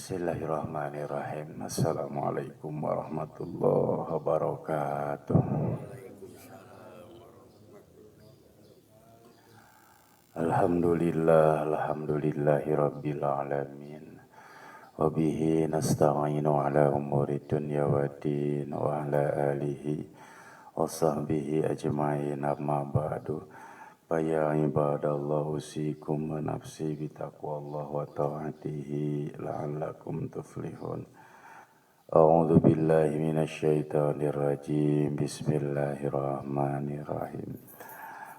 Bismillahirrahmanirrahim. Assalamualaikum warahmatullahi wabarakatuh. Alhamdulillahi rabbil alamin. Wabihi nasta'inu ala umuri dunya waddin wa ala alihi wa sahbihi ajma'in amma ba'du. Faya ibadallah usikum wa nafsi bitaqwallah wa ta'atihi la'allakum tuflihun. A'udzu billahi minasyaitonir rajim. Bismillahirrahmanirrahim.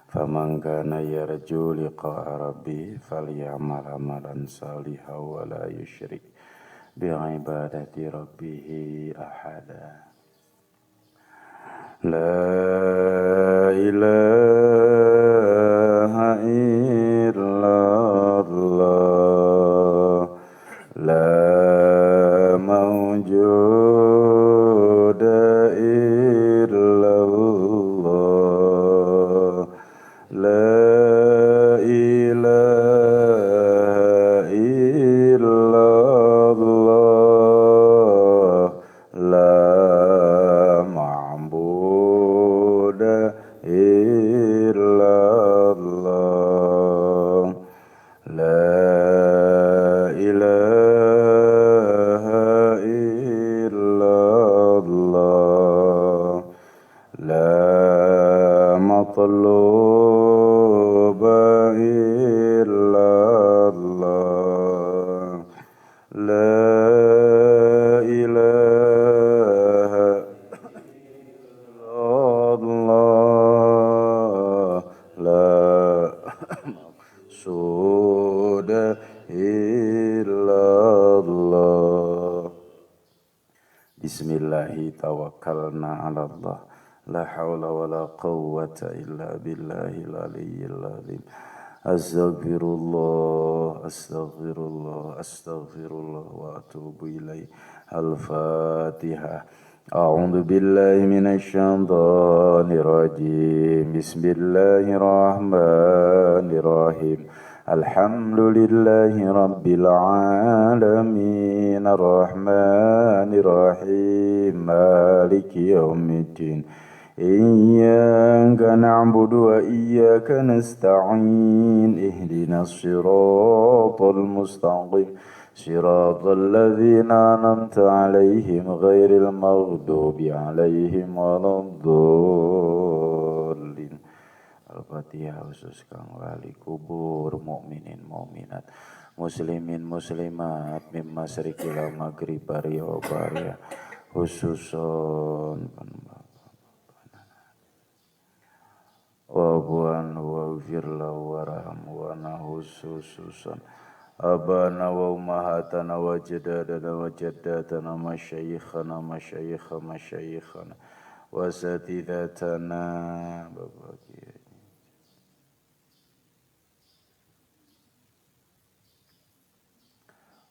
Faman kana yarju liqa'a rabbih falyamal amalan salihan wa la yusyrik bi'ibadati rabbih ahada. La ilaha illallah, la mawjuda illallah, la ilaha illallah, la illallah, la ilaha illallah, la matluba illallah, la ilaha illallah, la sudah illallah. Bismillahi tawakkalna ala Allah. La hawla wa la quwwata illa billahil aliyyil azim. Astaghfirullah, astaghfirullah, astaghfirullah wa atubu ilaih. Al-Fatihah. A'udzu billahi minasy syaithanir rajim. Bismillahirrahmanirrahim. Alhamdulillahi rabbil alamin. Ar-Rahmanir Rahim. Maliki yaumiddin. Iyyaka na'budu wa iyyaka nasta'in. Ihdinas siratal mustaqim. Siratal ladzina an'amta 'alaihim ghairil maghdubi 'alaihim waladdallin. Al-Fatihah khusus kang wali kubur mukminin mukminat muslimin muslimat mimma syarikil maghrib bari wa bari khususon wa buan wa firla waram wa nahususan abana wa ummahatana wa jadadana wa jaddatana masyayikhana masyayikha masyayikhana wa satidatana bapak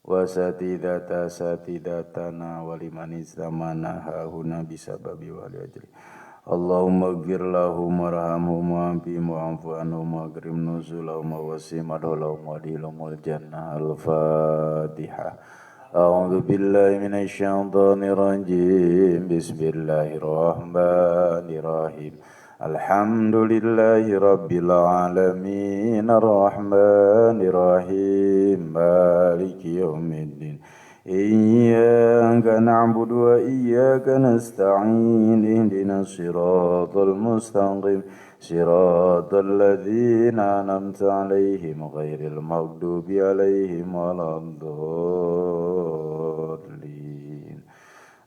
wa satidata satidatana wa liman istamana hahuna bisababi wali ajri. Allahumma gfir lahum warhamhum wa'afihim wa'fu anhum wa'akrim nuzulahum wa wasi' madkhalahum wadkhilhumul jannah. Al-Fatihah. A'udzu billahi minasy syaithanir rajim. Bismillahirrahmanirrahim. Alhamdulillahi rabbil alamin. Ar-Rahmanir Rahim. Maliki yaumiddin. Iyyaka na'budu wa iyyaka nasta'in. Ihdinas siratal mustaqim. Siratal ladzina an'amta 'alaihim ghairil maghdubi 'alaihim waladdallin.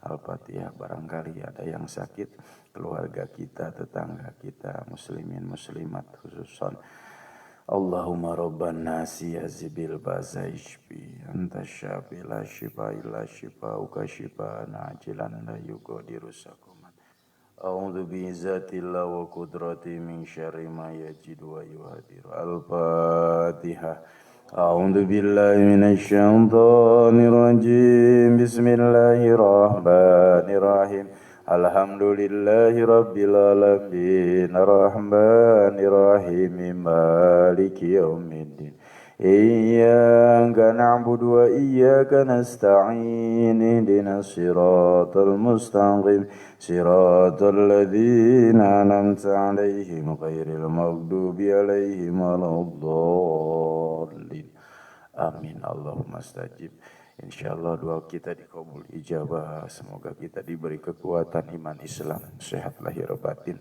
Al-Fatihah. Barangkali ada yang sakit, keluarga kita, tetangga kita, muslimin muslimat khususan. Allahumma rabban nasi azibil basa ishfi anta syafi la shifa illa shifauka shifaan ajilan la yughadiru saqaman. A'udzu bi'izzatillah wa qudrati min syarri ma yajidu wa yuhadiru. Al-Fatihah. A'udzu billahi minasy syaithanir rajim. Bismillahirrahmanirrahim. Alhamdulillahi rabbil alamin. Ar-Rahmanir Rahim. Maliki yaumiddin. إياك نعبد وإياك نستعين اهدنا الصراط المستقيم صراط الذين أنعمت عليهم غير المغضوب عليهم ولا الضالين Amin Allahumma stajib. Insyaallah doa kita dikabul ijabah. Semoga kita diberi kekuatan iman Islam, sehat lahir batin,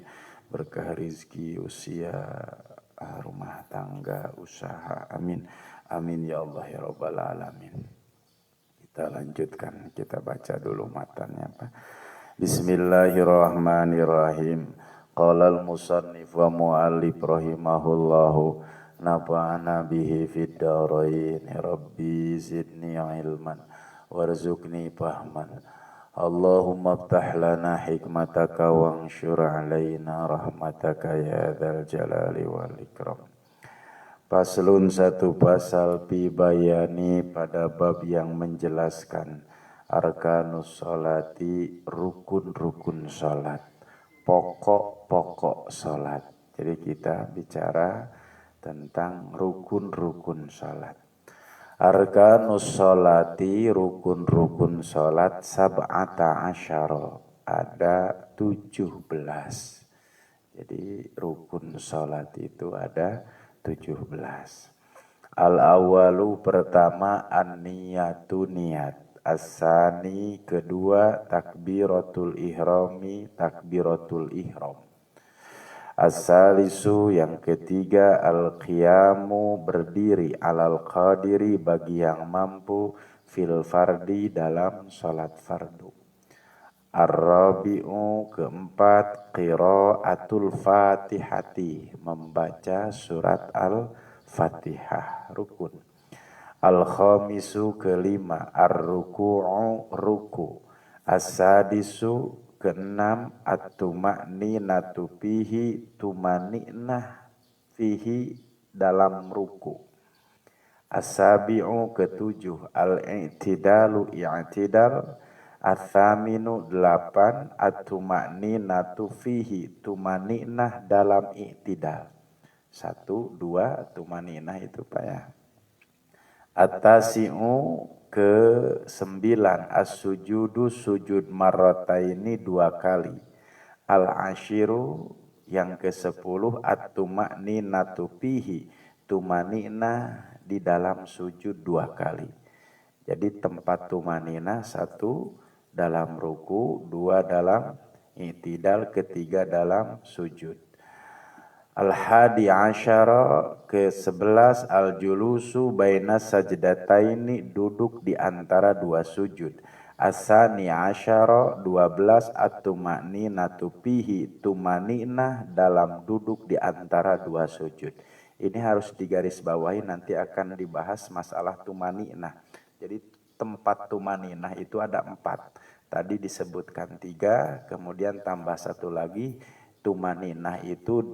berkah rizki, usia, rumah tangga, usaha. Amin. Amin ya Allah ya Rabbal alamin. Kita lanjutkan, kita baca dulu matanya Pak. Bismillahirrahmanirrahim. Qala al-musannif wa mu'allif rahimahullahu nafa'ana bihi fid dharain rabbi zidni ilman warzuqni fahman Allahumma aftah lana hikmataka wanshur alaina rahmataka ya dzal jalali wal ikram. Faslun satu pasal fi bayani pada bab yang menjelaskan arkanus sholati rukun-rukun salat, pokok-pokok salat. Jadi kita bicara tentang rukun-rukun salat. Arkanus sholati rukun-rukun salat sab'ata asyara, ada 17. Jadi rukun salat itu ada 17. Al-awalu pertama an-niyatu niat. As-sani kedua takbiratul ihrami takbiratul ihram. As-salisu yang ketiga al-qiyamu berdiri alal qadiri bagi yang mampu fil fardi dalam salat fardu. Ar-rabi'u keempat qiraatul fatihati membaca surat al-fatihah rukun. Al-khamisu kelima ar-ruku'u ruku. As-sadisu keenam at-tuma'ninatu fihi tumani'nah fihi dalam ruku. As-sabi'u ketujuh al-i'tidalu i'tidal. As-saminu 8 at-tuma'ninatu fihi tumani'nah dalam i'tidal. 1, 2 tumani'nah itu Pak ya. At-tasi'u ke-9 as-sujudu sujud marrataini 2 kali. Al-ashiru yang ke-10 at-tuma'ninatu fihi tumani'nah di dalam sujud 2 kali. Jadi tempat tumaninah 1 dalam ruku, 2 dalam i'tidal, ketiga dalam sujud. Al-hadi asyara ke-11 al-julusu baina sajdataini duduk di antara 2 sujud. As-sani asyara 12 at-tuma'ninatu fihi tumaninah dalam duduk di antara 2 sujud. Ini harus digarisbawahi, nanti akan dibahas masalah tumaninah. Jadi tempat tumaninah itu ada 4. Tadi disebutkan 3, kemudian tambah 1 lagi. Tumaninah itu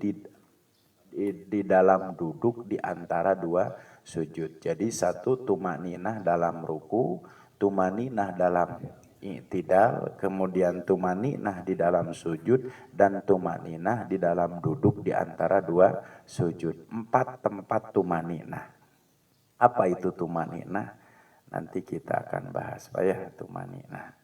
di dalam duduk di antara 2 sujud. Jadi 1 tumaninah dalam ruku, tumaninah dalam i'tidal, kemudian tumaninah di dalam sujud, dan tumaninah di dalam duduk di antara 2 sujud. 4 tempat tumaninah. Apa itu tumaninah? Nanti kita akan bahas Pak ya, tumaninah.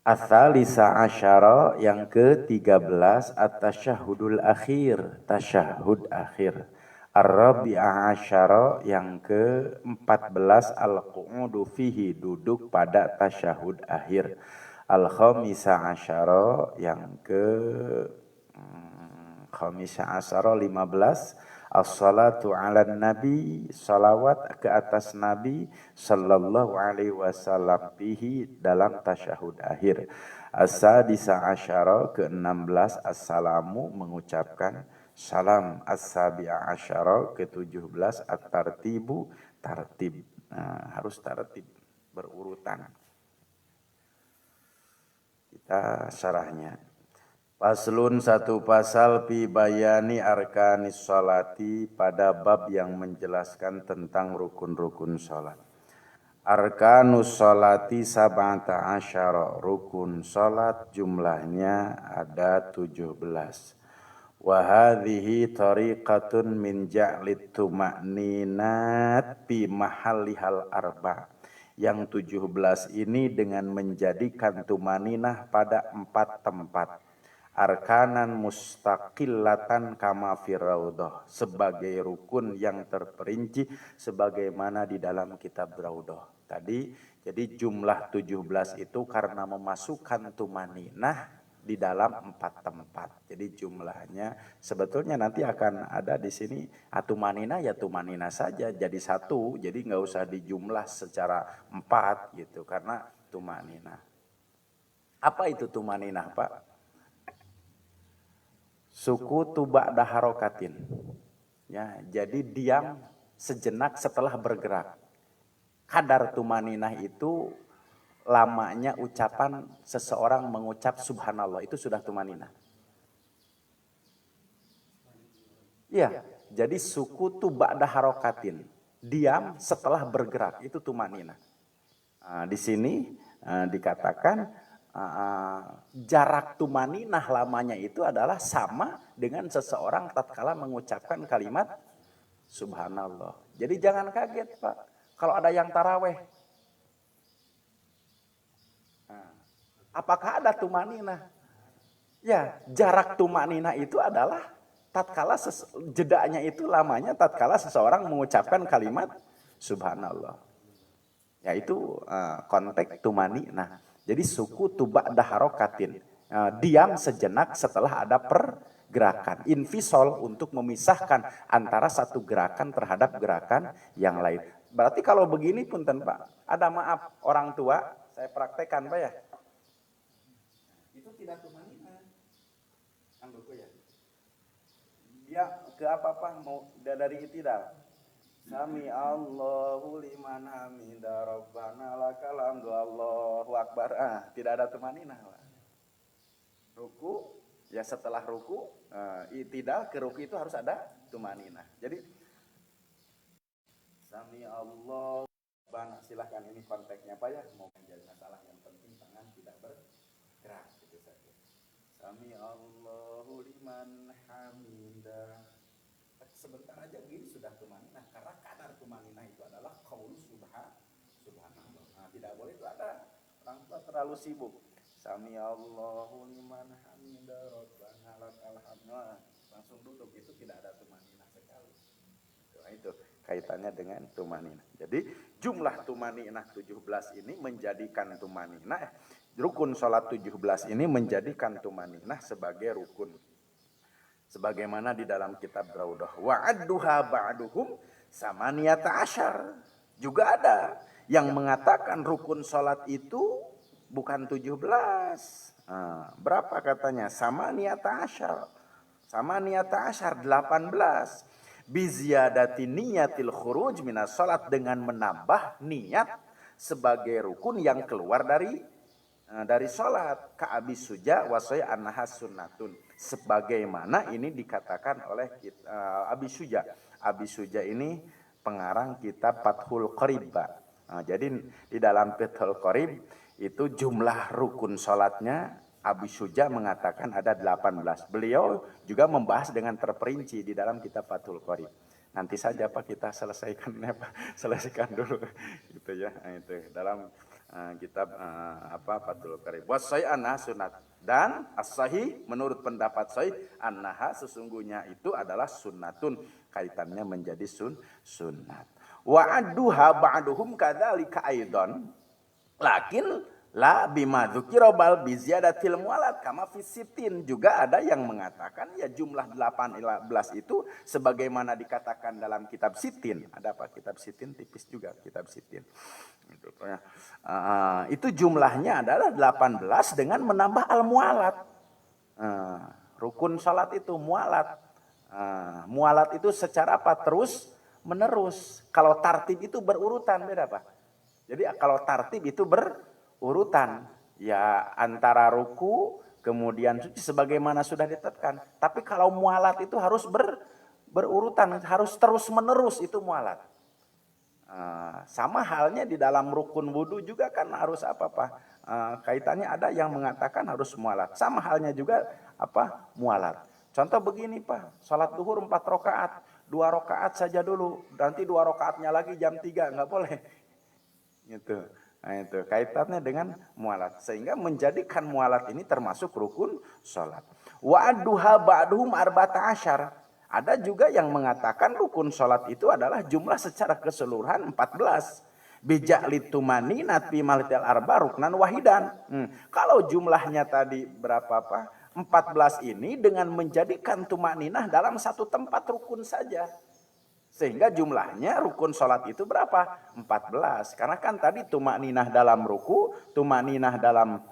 Ats-tsalisa asyara yang ke-13 at-tasyahhudul akhir, tasyahud akhir. Ar-rabi'a asyara yang ke-14 al-qu'udu fihi duduk pada tasyahud akhir. Al-khamisa asyara yang khamisa asyara 15 as-salatu ala nabi, salawat ke atas nabi sallallahu alaihi wasallam fihi dalam tasyahud akhir. As-sadisa asyara ke-16 assalamu mengucapkan salam. As-sabi'a asyara ke-17 at-tartibu tartib. Nah, harus tartib berurutan. Kita syarahnya. Faslun satu pasal fi bayani arkanis sholati pada bab yang menjelaskan tentang rukun-rukun sholat. Arkanus sholati sab'ata asyara, rukun sholat jumlahnya ada 17. Wa hadhihi tariqatun min ja'lit tuma'ninat bi mahallihal arba. Yang 17 ini dengan menjadikan tumaninah pada 4 tempat. Arkanan mustaqillatan kama firaudah, sebagai rukun yang terperinci sebagaimana di dalam kitab Raudah. Tadi jadi jumlah 17 itu karena memasukkan tumaninah di dalam 4 tempat. Jadi jumlahnya sebetulnya nanti akan ada di sini tumanina ya tumanina saja jadi satu. Jadi nggak usah dijumlah secara 4 gitu karena tumanina. Apa itu tumanina, Pak? Sukutu ba'da harokatin. Ya, jadi diam sejenak setelah bergerak. Kadar tumaninah itu lamanya ucapan seseorang mengucap subhanallah, itu sudah tumaninah. Iya, jadi sukutu ba'da harokatin. Diam setelah bergerak, itu tumaninah. Di sini dikatakan jarak tumaninah lamanya itu adalah sama dengan seseorang tatkala mengucapkan kalimat subhanallah. Jadi jangan kaget, Pak, kalau ada yang taraweh. Apakah ada tumaninah? Ya, jarak tumaninah itu adalah tatkala jedanya itu lamanya tatkala seseorang mengucapkan kalimat subhanallah. Yaitu konteks tumaninah. Jadi suku tuba daharokatin, diam sejenak setelah ada pergerakan. Infisol untuk memisahkan antara satu gerakan terhadap gerakan yang lain. Berarti kalau begini punten Pak, ada maaf orang tua, saya praktekkan Pak ya. Itu tidak tumanina. Angguku ya. Dia ke apa mau dari itidal. Sami Allahu liman hamidah Rabbana lakal hamdu Allahu akbar. Tidak ada tumaninah. Ruku, ya setelah ruku, itidal ke ruku itu harus ada tumaninah. Jadi Sami Allahu Rabbana, silahkan ini konteksnya apa ya? Mau menjadi masalah yang penting tangan tidak bergerak gitu saja. Sami Allahu liman hamidah. Sebentar aja gini sudah tumaninah, karena kadar tumaninah itu adalah qaulu subhanallah. Tidak boleh itu ada orang tua terlalu sibuk. Sami Allahu liman hamidah rabbana lakal hamd. Langsung duduk, itu tidak ada tumaninah sekali. Itu kaitannya dengan tumaninah. Jadi jumlah tumaninah 17 ini menjadikan tumaninah rukun salat 17 ini menjadikan tumaninah sebagai rukun. Sebagaimana di dalam kitab Raudah. Wa'adduha ba'duhum samaniyata asyar. Juga ada yang mengatakan rukun salat itu bukan 17. Berapa katanya? Samaniyata asyar. Samaniyata asyar 18. Biziyadati niyatil khuruj minas salat, dengan menambah niat sebagai rukun yang keluar dari salat. Ka'abi suja wasaya annaha sunnatun, sebagaimana ini dikatakan oleh Abi Suja. Abi Suja ini pengarang kitab Fathul Qorib. Jadi di dalam Fathul Qorib itu jumlah rukun salatnya Abi Suja mengatakan ada 18. Beliau juga membahas dengan terperinci di dalam kitab Fathul Qorib. Nanti saja Pak kita selesaikan dulu gitu ya. Itu dalam kitab Fathul Qorib. Wasai annaha sunat, dan as-sahih menurut pendapat sahih annaha sesungguhnya itu adalah sunnatun, kaitannya menjadi sunnat. Wa adduha ba'duhum kadzalika aidan lakin la bima dzukira bal bi ziyadatil mualat kama fi sitin. Juga ada yang mengatakan ya jumlah 18 itu sebagaimana dikatakan dalam kitab Sitin. Ada apa kitab Sitin? Tipis juga kitab Sitin. Itu jumlahnya adalah 18 dengan menambah al-mualat. Rukun salat itu mualat. Mualat itu secara apa? Terus menerus. Kalau tartib itu berurutan, beda Pak. Jadi kalau tartib itu berurutan, ya antara ruku kemudian suci sebagaimana sudah ditetapkan. Tapi kalau mualat itu harus berurutan, harus terus menerus, itu mualat. Sama halnya di dalam rukun wudu juga kan harus kaitannya ada yang mengatakan harus mualat. Sama halnya juga mualat. Contoh begini Pak, sholat duhur 4 rakaat, 2 rakaat saja dulu, nanti 2 rakaatnya lagi jam 3, nggak boleh. Gitu. Nah itu kaitannya dengan mualat. Sehingga menjadikan mualat ini termasuk rukun sholat. Wa adduha ba'duhum arba'ata asyar. Ada juga yang mengatakan rukun sholat itu adalah jumlah secara keseluruhan 14. Bijak litumani natpi malitil arba ruknan wahidan. Kalau jumlahnya tadi berapa Pak? 14 ini dengan menjadikan tumaninah dalam satu tempat rukun saja. Sehingga jumlahnya rukun sholat itu berapa? 14. Karena kan tadi tumaninah dalam ruku, tumaninah dalam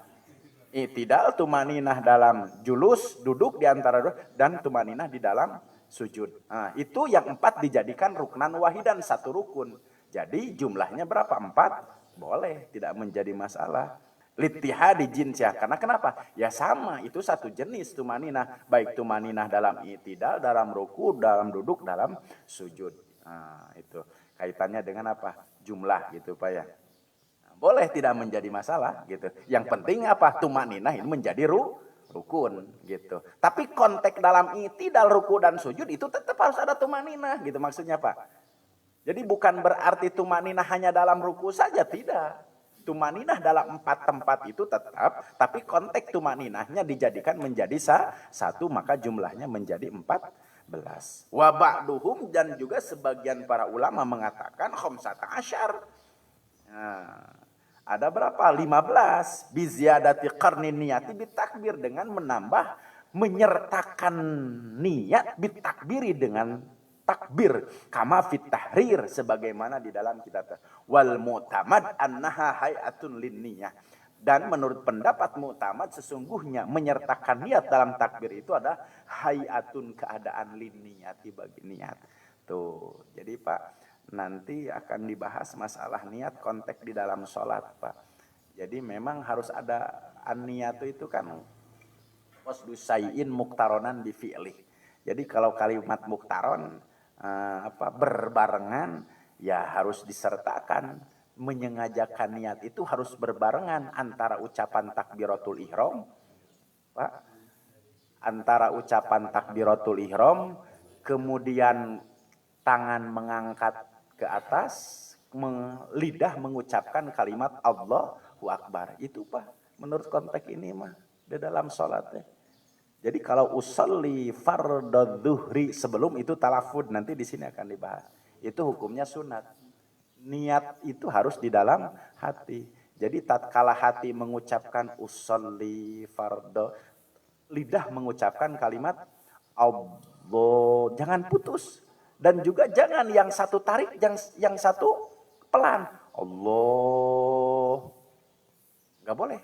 i'tidal, tumaninah dalam julus, duduk di antara dua, dan tumaninah di dalam sujud. Nah, itu yang 4 dijadikan ruknan wahidan, satu rukun. Jadi jumlahnya berapa? 4? Boleh, tidak menjadi masalah. Littihadi jinsyah. Karena kenapa? Ya sama, itu satu jenis tumaninah. Baik tumaninah dalam i'tidal, dalam ruku, dalam duduk, dalam sujud. Nah, itu kaitannya dengan apa? Jumlah gitu Pak ya. Boleh tidak menjadi masalah gitu. Yang penting apa? Tumaninah ini menjadi rukun gitu. Tapi konteks dalam i'tidal, ruku dan sujud itu tetap harus ada tumaninah gitu maksudnya Pak. Jadi bukan berarti tumaninah hanya dalam ruku saja, tidak. Tumaninah dalam 4 tempat itu tetap, tapi konteks tumaninahnya dijadikan menjadi satu, maka jumlahnya menjadi 14. Wa ba'duhum, dan juga sebagian para ulama mengatakan khamsata asyar. Nah, ada berapa? 15. Biziyadati qarnin niyati bitakbir, dengan menambah, menyertakan niat bitakbiri dengan takbir, kama fit tahrir, sebagaimana di dalam kitab. Wal mu'tamad annaha hay'atun linniyah. Dan menurut pendapat mu'tamad, sesungguhnya menyertakan niat dalam takbir itu ada hay'atun, keadaan linniyati, bagi niat. Tuh, jadi Pak, nanti akan dibahas masalah niat konteks di dalam sholat Pak. Jadi memang harus ada an-niyatu itu kan qasdu syai'in muktaronan bi fi'lih. Jadi kalau kalimat muktaron berbarengan, ya harus disertakan. Menyengajakan niat itu harus berbarengan antara ucapan takbiratul ihram Pak, antara ucapan takbiratul ihram, kemudian tangan mengangkat ke atas, lidah mengucapkan kalimat Allahu Akbar. Itu Pak, menurut konteks ini mah di dalam sholatnya. Jadi kalau usolli fardhu dhuhri, sebelum itu talafud, nanti di sini akan dibahas. Itu hukumnya sunat. Niat itu harus di dalam hati. Jadi tatkala hati mengucapkan usolli fardhu, lidah mengucapkan kalimat Allah, jangan putus. Dan juga jangan yang satu tarik, yang satu pelan. Allah, nggak boleh.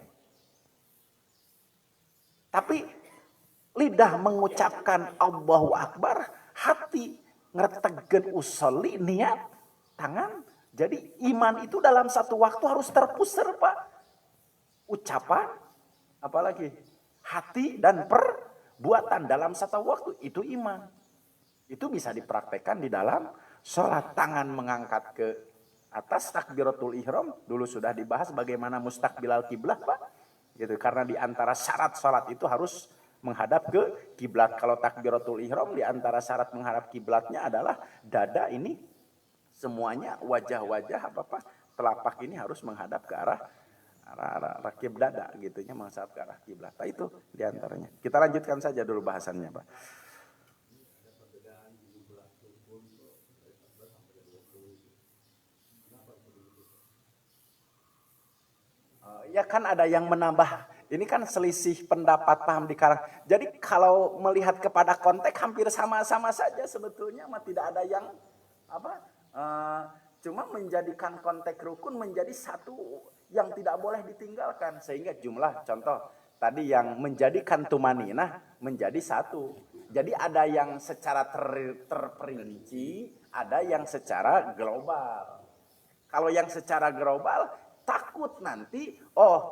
Tapi lidah mengucapkan Allahu Akbar, hati ngertegen usolli, niat, tangan. Jadi iman itu dalam satu waktu harus terpusar Pak. Ucapan, apalagi hati dan perbuatan dalam satu waktu, itu iman. Itu bisa dipraktekkan di dalam sholat. Tangan mengangkat ke atas, takbiratul ihram, dulu sudah dibahas bagaimana mustaqbilal kiblat Pak. Gitu, karena di antara syarat sholat itu harus menghadap ke kiblat. Kalau takbiratul ihram, di antara syarat menghadap kiblatnya adalah dada ini semuanya, wajah-wajah telapak ini harus menghadap ke arah kiblat, dada gitunya menghadap ke arah kiblat. Nah, itu di antaranya. Kita lanjutkan saja dulu bahasannya Pak. Ya kan ada yang menambah. Ini kan selisih pendapat paham di kalangan. Jadi kalau melihat kepada konteks hampir sama-sama saja sebetulnya, tidak ada yang cuma menjadikan konteks rukun menjadi satu yang tidak boleh ditinggalkan. Sehingga jumlah contoh tadi yang menjadikan tumaninah menjadi satu. Jadi ada yang secara terperinci, ada yang secara global. Kalau yang secara global, takut nanti,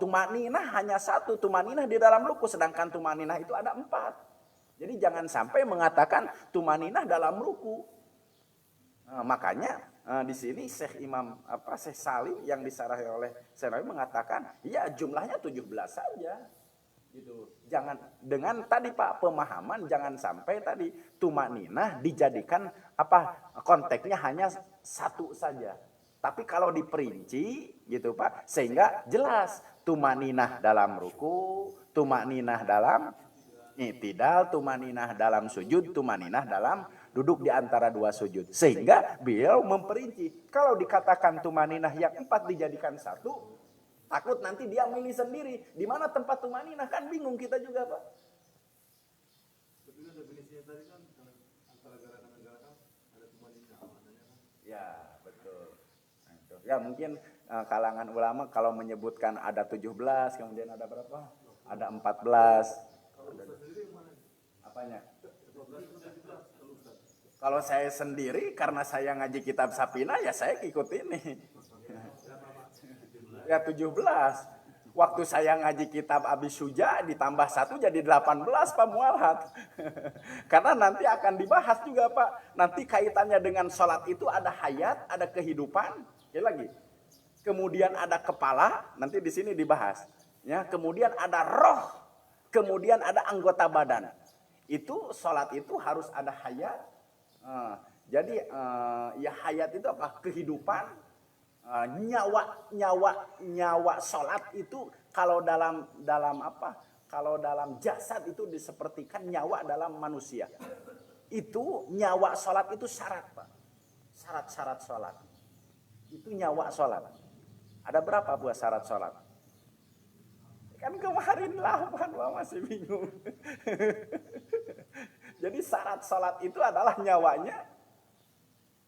tumaninah hanya satu, tumaninah di dalam ruku, sedangkan tumaninah itu ada 4. Jadi jangan sampai mengatakan tumaninah dalam ruku. Makanya di sini Syekh Salim yang disarahi oleh Syekh Nawawi mengatakan, ya jumlahnya 17 saja. Gitu. Jangan dengan tadi Pak pemahaman jangan sampai tadi tumaninah dijadikan konteksnya hanya satu saja. Tapi kalau diperinci gitu Pak, sehingga jelas tumaninah dalam ruku, tumaninah dalam i'tidal, tumaninah dalam sujud, tumaninah dalam duduk di antara dua sujud. Sehingga beliau memperinci. Kalau dikatakan tumaninah yang 4 dijadikan satu, takut nanti dia milih sendiri. Di mana tempat tumaninah kan bingung kita juga Pak. Tapi kan definisinya tadi kan antara gerakan-gerakan ada tumaninah maknanya kan. Ya betul. Ya mungkin kalangan ulama kalau menyebutkan ada 17, kemudian ada berapa? Ada 14. Apanya? Kalau saya sendiri karena saya ngaji kitab Sapina ya saya ikut ini. Ya 17. Waktu saya ngaji kitab Abi Suja ditambah 1 jadi 18 Pak Mualhat. Karena nanti akan dibahas juga Pak. Nanti kaitannya dengan sholat itu ada hayat, ada kehidupan. Ya lagi. Kemudian ada kepala, nanti di sini dibahas. Ya, kemudian ada roh, kemudian ada anggota badan. Itu sholat itu harus ada hayat. Jadi ya hayat itu apa? Kehidupan. Nyawa sholat itu kalau dalam apa? Kalau dalam jasad itu disepertikan nyawa dalam manusia. Itu nyawa sholat itu syarat Pak. Syarat-syarat sholat. Itu nyawa sholat. Ada berapa buah syarat sholat? Kan kemarin 8 Pak masih bingung. Jadi syarat sholat itu adalah nyawanya.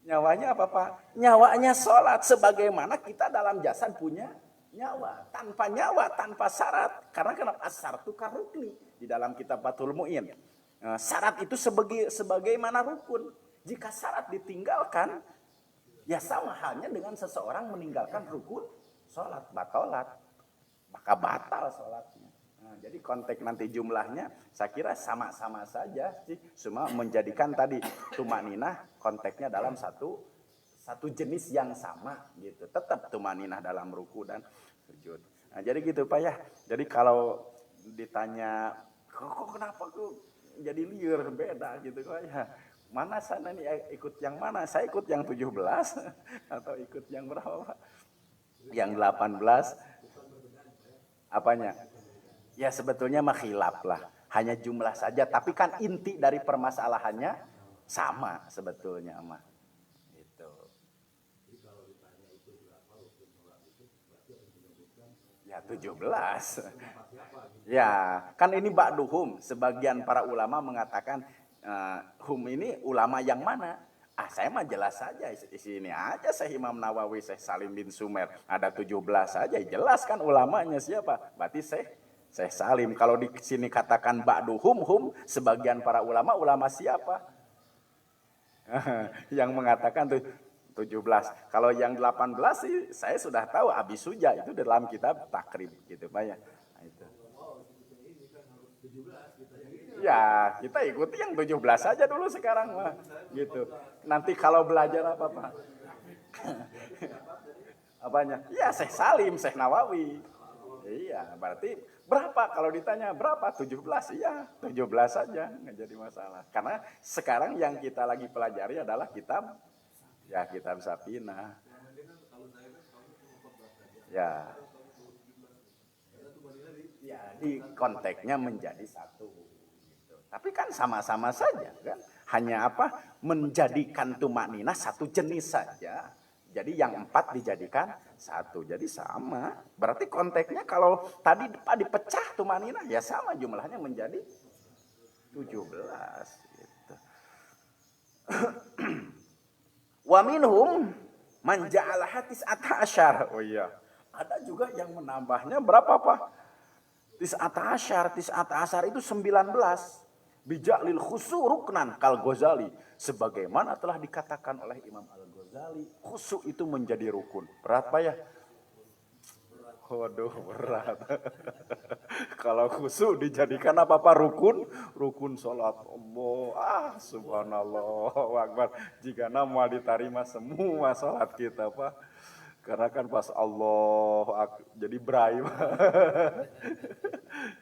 Nyawanya apa Pak? Nyawanya sholat. Sebagaimana kita dalam jasad punya nyawa. Tanpa nyawa, tanpa syarat. Karena kenapa? Asyartu karukni. Di dalam kitab Fathul Mu'in. Syarat itu sebagaimana rukun. Jika syarat ditinggalkan, ya sama halnya dengan seseorang meninggalkan rukun sholat. Batolat. Maka batal sholatnya. Jadi konteks nanti jumlahnya saya kira sama-sama saja sih. Cuma menjadikan tadi tumaninah konteksnya dalam satu jenis yang sama gitu. Tetap tumaninah dalam ruku dan sujud. Nah, jadi gitu Pak ya. Jadi kalau ditanya kok kenapa kok jadi liar beda gitu Pak ya. Mana sana nih ikut yang mana? Saya ikut yang 17 atau ikut yang berapa Pak? Yang 18. Apanya? Ya sebetulnya mah khilaf lah. Hanya jumlah saja. Tapi kan inti dari permasalahannya sama sebetulnya mah. Gitu. Ya 17. Ya kan ini ba'duhum. Sebagian para ulama mengatakan hum ini ulama yang mana? Saya mah jelas saja di sini aja Syekh Imam Nawawi, Syekh Salim bin Sumer. Ada 17 saja. Jelas kan ulamanya siapa? Berarti Syekh Salim. Kalau di sini katakan ba'duhum, sebagian para ulama siapa? Yang mengatakan tuh 17. Kalau yang 18 sih saya sudah tahu Abi Suja itu dalam kitab Takrib gitu Pak ya. Nah, itu. Ya, kita ikuti yang 17 saja dulu sekarang mah. Gitu. Nanti kalau belajar apa Pak? Apanya? Ya Syekh Salim, Syekh Nawawi. Iya, berarti berapa? Kalau ditanya berapa? 17, iya 17 saja, nggak jadi masalah. Karena sekarang yang kita lagi pelajari adalah kitab Sapina. Ya, di konteksnya menjadi satu. Gitu. Tapi kan sama-sama saja kan. Hanya apa? Menjadikan tumaninah satu jenis saja. Jadi yang 4 dijadikan 1. Jadi sama. Berarti konteksnya kalau tadi dipecah tumaninah ya sama jumlahnya menjadi 17 gitu. Wa minhum man ja'alaha tis'ata asyar. Oh iya. Ada juga yang menambahnya berapa Pak? Tis'ata asyar itu 19. Bijak lil khusu ruknan kal Ghazali. Sebagaimana telah dikatakan oleh Imam Al-Ghazali, khusu itu menjadi rukun. Berat Pak ya? Waduh berat. Kalau khusu dijadikan apa-apa rukun? Rukun sholat. Allah, subhanallah, akbar. Jika nama diterima semua sholat kita Pak. Karena kan pas jadi berai.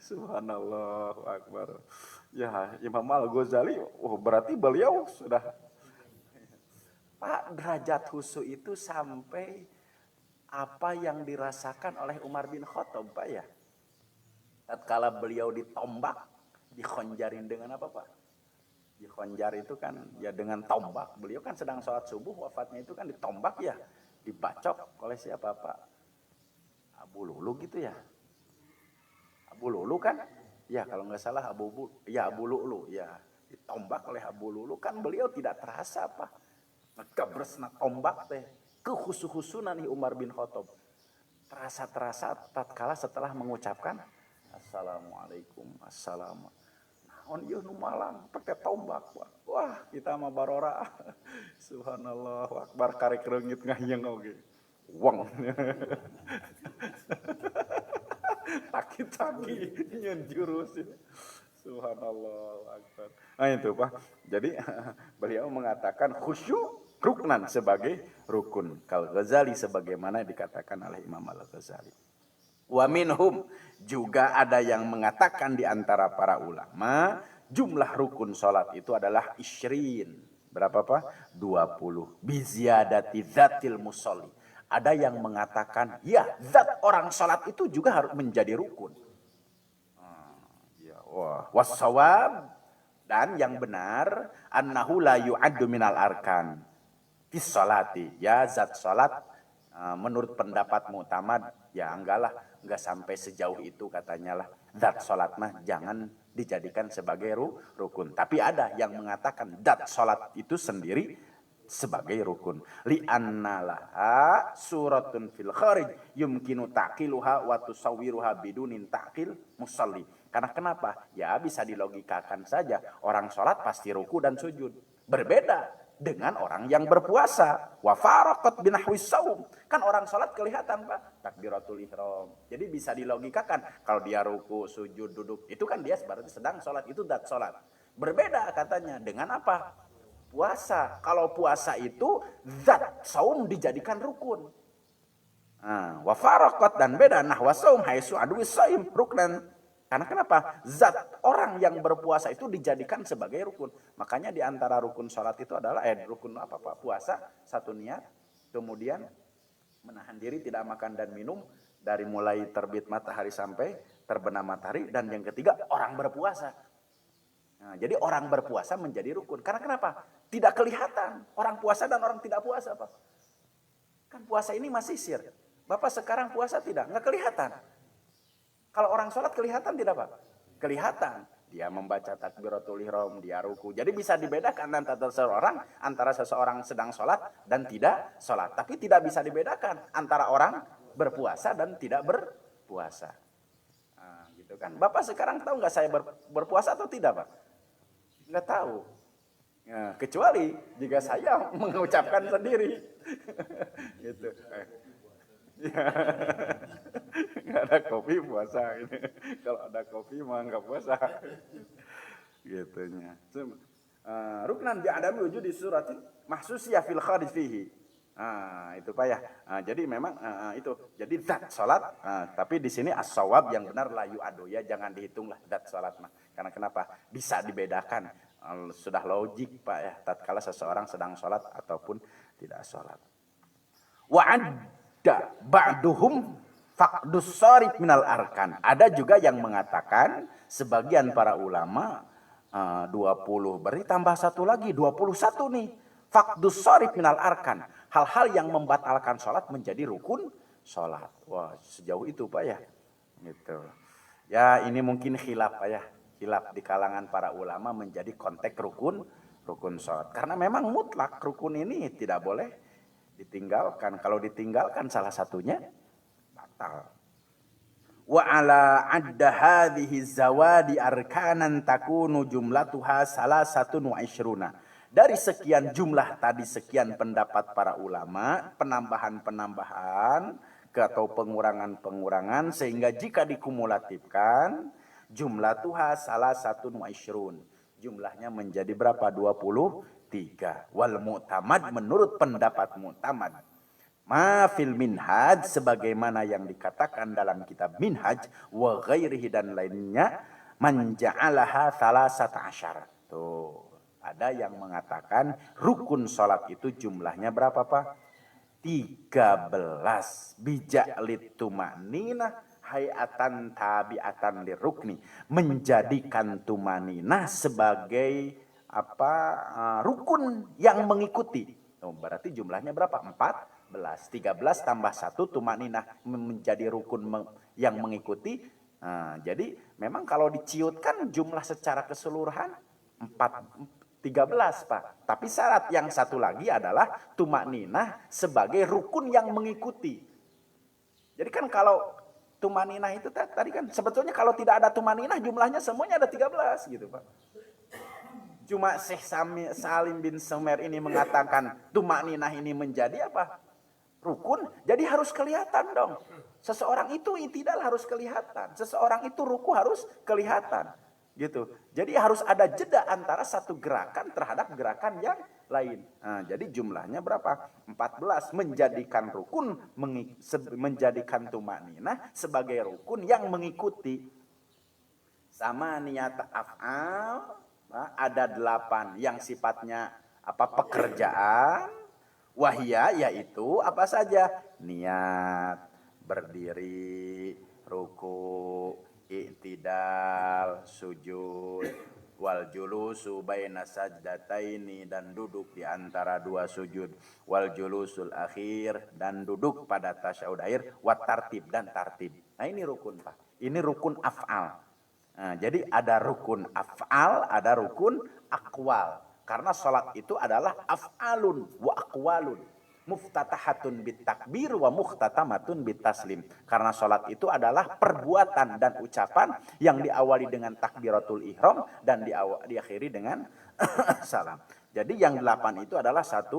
Subhanallah akbar. Ya, Imam Al-Ghazali, berarti beliau sudah Pak, derajat khusyuk itu sampai apa yang dirasakan oleh Umar bin Khattab, Pak ya. Tatkala beliau ditombak, dikhonjarin dengan apa, Pak? Dikhonjar itu kan ya dengan tombak. Beliau kan sedang sholat subuh, wafatnya itu kan ditombak ya. Dibacok oleh siapa, Pak? Abu Lulu gitu ya. Abu Lulu kan? Ya kalau nggak salah Abu Lulu ya. Ditombak oleh Abu Lulu kan beliau tidak terasa, Pak. Ngegabresna tombak teh. Kehusu-husunan nih Umar bin Khattab. Terasa tatkala setelah mengucapkan Assalamualaikum, assalamu. Naon ieu nu malang pakai tombak, Pak. Wah, kita mah barora. Subhanallah, akbar karek reungit ngahyeung oge. Wong. Taki-taki nyeun jurus. Subhanallah akbar. Nah itu Pak. Jadi beliau mengatakan khusyuk ruknan sebagai rukun. Kal Ghazali sebagaimana dikatakan oleh Imam Al-Ghazali. Wa minhum juga ada yang mengatakan di antara para ulama jumlah rukun salat itu adalah isyrin. Berapa Pak? 20. Biziyadati dzatil musolli. Ada yang mengatakan ya zat orang salat itu juga harus menjadi rukun. Wassawab dan yang benar annahu la yu'addu minal arkan fis salati. Ya zat salat menurut pendapat mu'tamad ya enggak sampai sejauh itu katanya lah. Zat salat mah jangan dijadikan sebagai rukun. Tapi ada yang mengatakan zat salat itu sendiri sebagai rukun. Li annalaha suratun fil kharij yumkinu taqiluha wa tusawwiruha bidunin taqil musalli. Karena kenapa? Ya bisa dilogikakan saja. Orang sholat pasti ruku dan sujud. Berbeda dengan orang yang berpuasa. Wa faraqat binahwis saum. Kan orang sholat kelihatan Pak. Takbiratul ihram. Jadi bisa dilogikakan. Kalau dia ruku, sujud, duduk. Itu kan dia berarti sedang sholat. Itu dat sholat. Berbeda katanya. Dengan apa? Puasa. Kalau puasa itu zat saum dijadikan rukun. Wa faraqat dan beda nahwa saum haitsu adwis saim ruknan. Karena kenapa? Zat orang yang berpuasa itu dijadikan sebagai rukun. Makanya di antara rukun salat itu adalah rukun apa Pak? Puasa, satu niat, kemudian menahan diri tidak makan dan minum dari mulai terbit matahari sampai terbenam matahari, dan yang ketiga orang berpuasa. Nah, jadi orang berpuasa menjadi rukun. Karena kenapa? Tidak kelihatan orang puasa dan orang tidak puasa, Pak. Kan puasa ini masih sir. Bapak sekarang puasa tidak? Nggak kelihatan. Kalau orang sholat kelihatan tidak, Pak? Kelihatan. Dia membaca takbiratul ihram, dia ruku. Jadi bisa dibedakan antara seseorang sedang sholat dan tidak sholat. Tapi tidak bisa dibedakan antara orang berpuasa dan tidak berpuasa. Nah, gitu kan. Bapak sekarang tahu nggak saya berpuasa atau tidak, Pak? Nggak tahu. Nah, kecuali jika saya mengucapkan sendiri. Gitu. Nggak ada kopi puasa gitu. Kalau ada kopi mah nggak puasa gitunya. Ruknan bi adam wujudi suratin mahsusiyah fil kharij fihi. Itu Pak ya. Jadi memang itu. Jadi zat salat, tapi di sini as-shawab yang benar la yu'adu ya, jangan dihitunglah zat salat mah. Karena kenapa? Bisa dibedakan. Sudah logik Pak ya, tatkala seseorang sedang salat ataupun tidak salat. Ba'duhum faqdus sarif minal arkan. Ada juga yang mengatakan sebagian para ulama 20 berarti tambah satu lagi 21 nih. Faqdus sarif minal arkan. Hal-hal yang membatalkan sholat menjadi rukun sholat. Wah, sejauh itu Pak ya. Gitu. Ya, ini mungkin khilaf Pak ya. Khilaf di kalangan para ulama menjadi konteks rukun sholat. Karena memang mutlak rukun ini tidak boleh ditinggalkan. Kalau ditinggalkan salah satunya batal. Wa ala adda hadhihi zawadi arkanan takunu jumlatuha salasatun wa ishruna. Dari sekian jumlah tadi, sekian pendapat para ulama, penambahan-penambahan atau pengurangan-pengurangan, sehingga jika dikumulatifkan jumlatuha salasatun wa ishrun. Jumlahnya menjadi berapa? 23. Wal mu'tamad menurut pendapat mu'tamad Ma fil minhaj sebagaimana yang dikatakan dalam kitab minhaj wa ghairihi dan lainnya man ja'alaha thalasata asyara. Tuh, ada yang mengatakan rukun salat itu jumlahnya berapa, Pak? 13. Bijak litumanina hayatan tabiatan lirukni, menjadikan tumaninah sebagai rukun yang mengikuti. Oh, berarti jumlahnya berapa? 14. 13 tambah 1 tumaninah menjadi rukun yang mengikuti. Nah, jadi memang kalau diciutkan jumlah secara keseluruhan 13, Pak. Tapi syarat yang satu lagi adalah tumaninah sebagai rukun yang mengikuti. Jadi kan kalau tumaninah itu tadi kan sebetulnya kalau tidak ada tumaninah jumlahnya semuanya ada 13 gitu, Pak. Cuma Syekh Salim bin Sumer ini mengatakan tumaninah ini menjadi apa? Rukun, jadi harus kelihatan dong. Seseorang itu i'tidal harus kelihatan. Seseorang itu ruku harus kelihatan. Gitu. Jadi harus ada jeda antara satu gerakan terhadap gerakan yang lain. Nah, jadi jumlahnya berapa? 14. Menjadikan rukun, menjadikan tumaninah sebagai rukun yang mengikuti. Sama niat af'al, ada 8 yang sifatnya pekerjaan. Wahia yaitu apa saja? Niat, berdiri, ruku, i'tidal, sujud, wal julusu baina sajdataini, dan duduk di antara dua sujud, wal julusul akhir, dan duduk pada tasyahud akhir, wat tartib, dan tartib. Nah ini rukun, Pak. Ini rukun af'al. Nah, jadi ada rukun af'al, ada rukun aqwal. Karena sholat itu adalah af'alun wa aqwalun. Muftatahatun bitakbir wa mukhtatamatun bitaslim. Karena sholat itu adalah perbuatan dan ucapan yang diawali dengan takbiratul ihram dan diakhiri dengan salam. Jadi yang 8 itu adalah 1,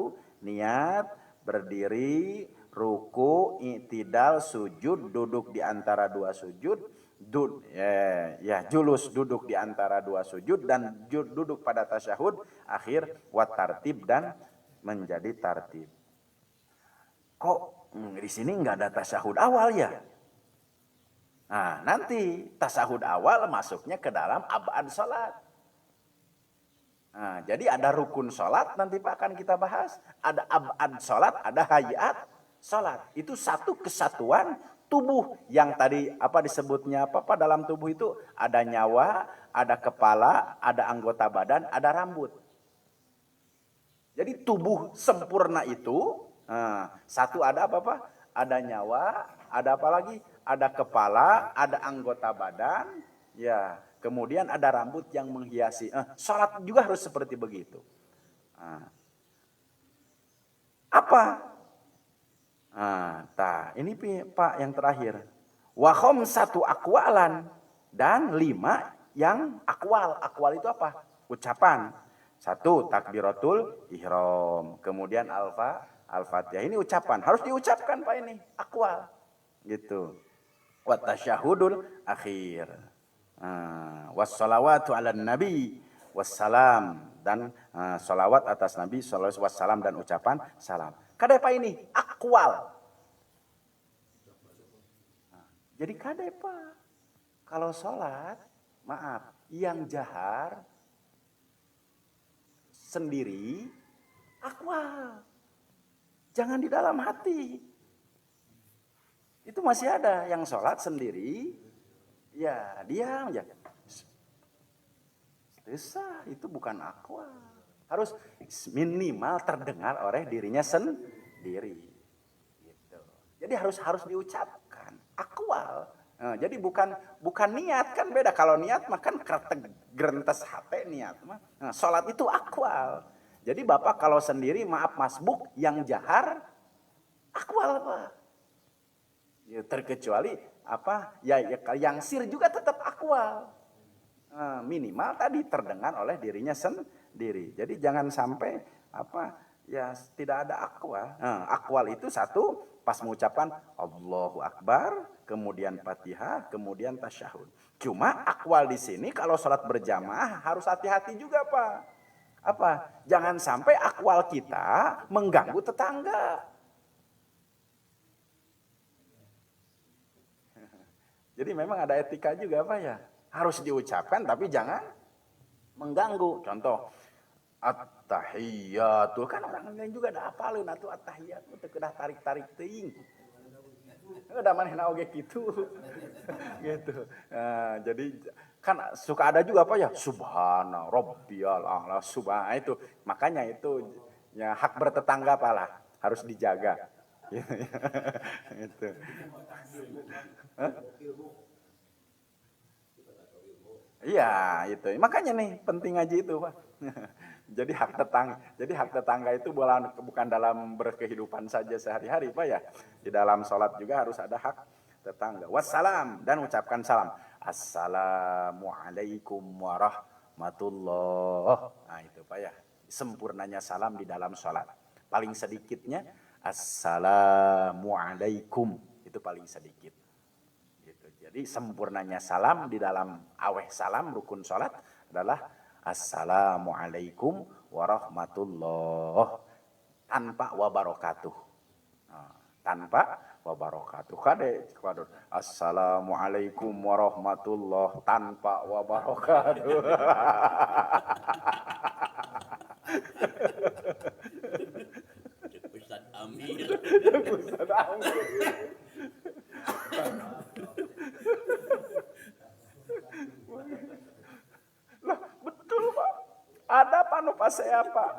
niat, berdiri, ruku, i'tidal, sujud, duduk di antara dua sujud, julus duduk di antara dua sujud, dan duduk pada tasyahud akhir, wat tartib, dan menjadi tartib. Kok di sini nggak ada tasyahud awal ya? Nah, nanti tasyahud awal masuknya ke dalam abad salat. Nah, jadi ada rukun salat nanti Pak akan kita bahas, ada abad salat, ada hayat salat. Itu satu kesatuan tubuh yang tadi disebutnya dalam tubuh itu ada nyawa, ada kepala, ada anggota badan, ada rambut. Jadi tubuh sempurna itu satu ada ada nyawa, ada apa lagi? Ada kepala, ada anggota badan, ya. Kemudian ada rambut yang menghiasi. Salat juga harus seperti begitu. Ini Pak yang terakhir. Wa khamsatu aqwalan, dan 5 yang akwal. Akwal itu apa? Ucapan. 1 takbiratul ihram, kemudian al-fatihah. Ini ucapan, harus diucapkan Pak ini, akwal. Gitu. Wa tasyahudul akhir. Wassalawatu ala nabi wassalam, dan salawat atas Nabi sallallahu alaihi wasallam dan ucapan salam. Kadai Pak ini akwal. Jadi kadai Pak, kalau sholat, maaf, yang jahar sendiri akwal. Jangan di dalam hati. Itu masih ada yang sholat sendiri, ya diam ya. Selesai, itu bukan akwal. Harus minimal terdengar oleh dirinya sendiri. Gitu. Jadi harus diucapkan. Akwal. Jadi bukan niat, kan beda. Kalau niat mah kan gerentes hati niat mah. Sholat itu akwal. Jadi Bapak kalau sendiri maaf masbuk yang jahar akwal Pak. Ya, terkecuali yang sir juga tetap akwal. Minimal tadi terdengar oleh dirinya sendiri. Jadi jangan sampai tidak ada akwal. Akwal itu 1 pas mengucapkan Allahu Akbar, kemudian Fatihah, kemudian tasyahud. Cuma akwal di sini kalau sholat berjamaah harus hati-hati juga Pak. Jangan sampai akwal kita mengganggu tetangga. Jadi memang ada etika juga Pak ya. Harus diucapkan tapi jangan mengganggu. Contoh, at-tahiyatu kan orang lain juga ada hafalin atuh at-tahiyatu teu kedah tarik-tarik teuing. Udah manehna oge kitu. Gitu. Nah, jadi kan suka ada juga apa ya? Subhana rabbiyal a'la subhana itu. Makanya itu ya hak bertetangga apalah harus dijaga. Itu. Iya, itu. Makanya nih penting ngaji itu, Pak. Jadi hak tetangga itu bukan dalam berkehidupan saja sehari-hari, Pak ya. Di dalam sholat juga harus ada hak tetangga. Wassalam dan ucapkan salam. Assalamualaikum warahmatullah. Nah, itu Pak ya. Sempurnanya salam di dalam sholat. Paling sedikitnya assalamualaikum. Itu paling sedikit. Gitu. Jadi sempurnanya salam di dalam aweh salam rukun sholat adalah assalamualaikum warahmatullah tanpa wabarakatuh. Nah, tanpa wabarakatuh. Kade assalamualaikum warahmatullah tanpa wabarakatuh. Ustaz Amir. Ustaz Amir. Lah, betul Pak. Ada panupa saya Pak.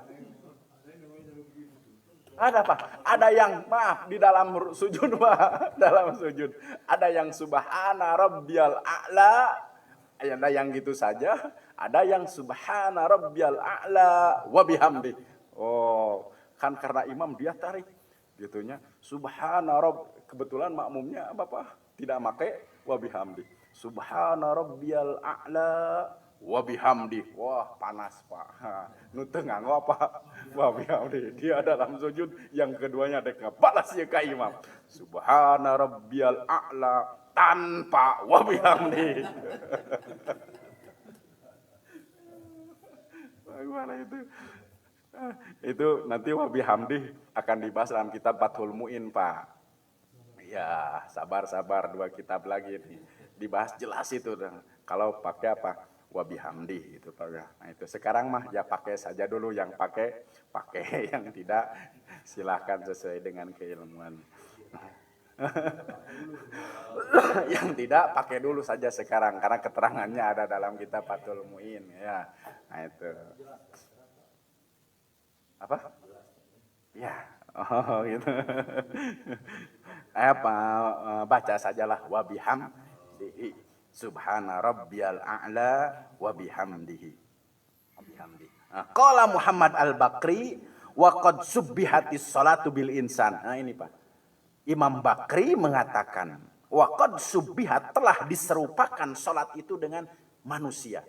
Ada Pak. Ada yang maaf di dalam sujud Pak. Dalam sujud. Ada yang subhana rabbiyal a'la. Ada yang gitu saja. Ada yang subhana rabbiyal a'la wa bihamdi. Oh, kan karena imam dia tarik gitunya. Subhana rabb. Kebetulan makmumnya Bapak tidak pakai wa bihamdi. Subhana rabbiyal a'la wa bihamdi. Wah, panas Pak. Nu teu nganggo apa? Wa bihamdi. Dia dalam sujud yang keduanya dek balas ya ka imam. Subhana rabbiyal a'la tanpa wa bihamdi. Bagaimana itu? Itu nanti wa bihamdi akan dibahas dalam kitab Fathul Mu'in, Pak. Ya, sabar-sabar 2 kitab lagi nih. Dibahas jelas itu dan kalau pakai apa? Wa bihamdi itu Pak. Nah, itu sekarang mah ya pakai saja dulu, yang pakai, yang tidak silahkan sesuai dengan keilmuan. Yang tidak pakai dulu saja sekarang karena keterangannya ada dalam kitab Fathul Mu'in ya. Nah, itu. Apa? Ya. Oh, gitu. Apa baca sajalah wa bihamdihi subhana rabbiyal a'la wa bihamdihi. Qala Muhammad Al-Bakri wa qad subbihatis salatu bil insan. Nah ini Pak. Imam Bakri mengatakan wa qad subbihat telah diserupakan salat itu dengan manusia.